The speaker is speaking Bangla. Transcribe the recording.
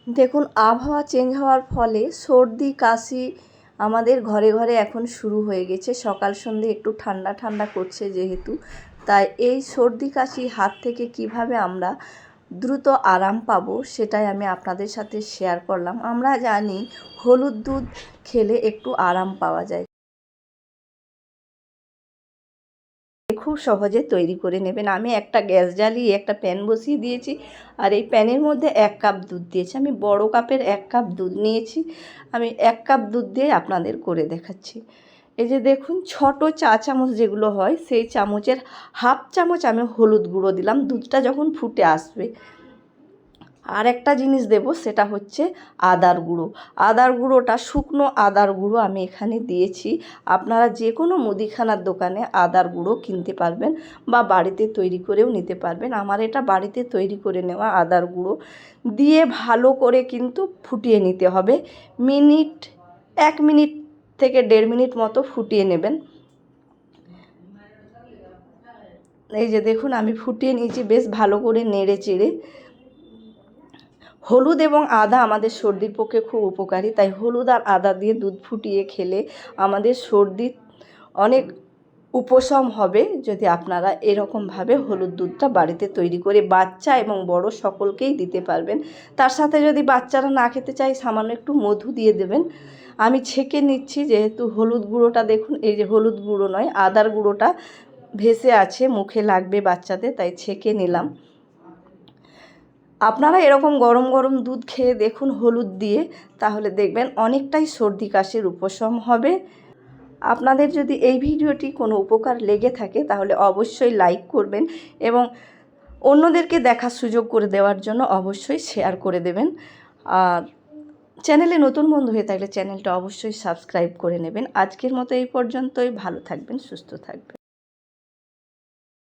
দেখুন, আবহাওয়া চেঞ্জ হওয়ার ফলে সর্দি কাশি আমাদের ঘরে ঘরে এখন শুরু হয়ে গেছে। সকাল সন্ধে একটু ঠান্ডা ঠান্ডা করছে যেহেতু, তাই এই সর্দি কাশি হাত থেকে কিভাবে আমরা দ্রুত আরাম পাবো সেটাই আমি আপনাদের সাথে শেয়ার করলাম। আমরা জানি হলুদ দুধ খেলে একটু আরাম পাওয়া যায়। খুব সহজে তৈরি করে নেবেন। আমি একটা গ্যাস জ্বালিয়ে একটা প্যান বসিয়ে দিয়েছি, আর এই প্যানের মধ্যে 1 কাপ দুধ দিয়েছি। আমি বড় কাপের 1 কাপ দুধ নিয়েছি। আমি 1 কাপ দুধ দিয়ে আপনাদের করে দেখাচ্ছি। এই যে দেখুন, ছোট চা চামচ যেগুলো হয় সেই চামচের হাফ চামচ আমি হলুদ গুঁড়ো দিলাম দুধটা যখন ফুটে আসবে। আর একটা জিনিস দেব, সেটা হচ্ছে আদার গুঁড়ো। আদার গুঁড়োটা শুকনো আদার গুঁড়ো আমি এখানে দিয়েছি। আপনারা যে কোনো মুদিখানার দোকানে আদার গুঁড়ো কিনতে পারবেন বা বাড়িতে তৈরি করেও নিতে পারবেন। আমার এটা বাড়িতে তৈরি করে নেওয়া আদার গুঁড়ো দিয়ে ভালো করে কিন্তু ফুটিয়ে নিতে হবে। 1 মিনিট থেকে 1.5 মিনিট মতো ফুটিয়ে নেবেন। এই যে দেখুন, আমি ফুটিয়ে নিয়েছি বেশ ভালো করে নেড়ে চেড়ে। হলুদ এবং আদা আমাদের সর্দির পক্ষে খুব উপকারী, তাই হলুদ আর আদা দিয়ে দুধ ফুটিয়ে খেলে আমাদের সর্দির অনেক উপশম হবে যদি আপনারা এরকমভাবে হলুদ দুধটা বাড়িতে তৈরি করে বাচ্চা এবং বড় সকলকেই দিতে পারবেন। তার সাথে যদি বাচ্চারা না খেতে চায় সামান্য একটু মধু দিয়ে দেবেন। আমি ছেঁকে নিচ্ছি যেহেতু হলুদ গুঁড়োটা দেখুন, এই যে হলুদ গুঁড়ো নয় আদার গুঁড়োটা ভেসে আছে, মুখে লাগবে বাচ্চাদের, তাই ছেঁকে নিলাম। আপনারা এরকম গরম গরম দুধ খেয়ে দেখুন হলুদ দিয়ে, তাহলে দেখবেন অনেকটাই সর্দি কাশির উপশম হবে। আপনাদের যদি এই ভিডিওটি কোনো উপকার লেগে থাকে তাহলে অবশ্যই লাইক করবেন এবং অন্যদেরকে দেখার সুযোগ করে দেওয়ার জন্য অবশ্যই শেয়ার করে দেবেন। আর চ্যানেলে নতুন বন্ধু হয়ে থাকলে চ্যানেলটা অবশ্যই সাবস্ক্রাইব করে নেবেন। আজকের মতো এই পর্যন্তই। ভালো থাকবেন, সুস্থ থাকবেন।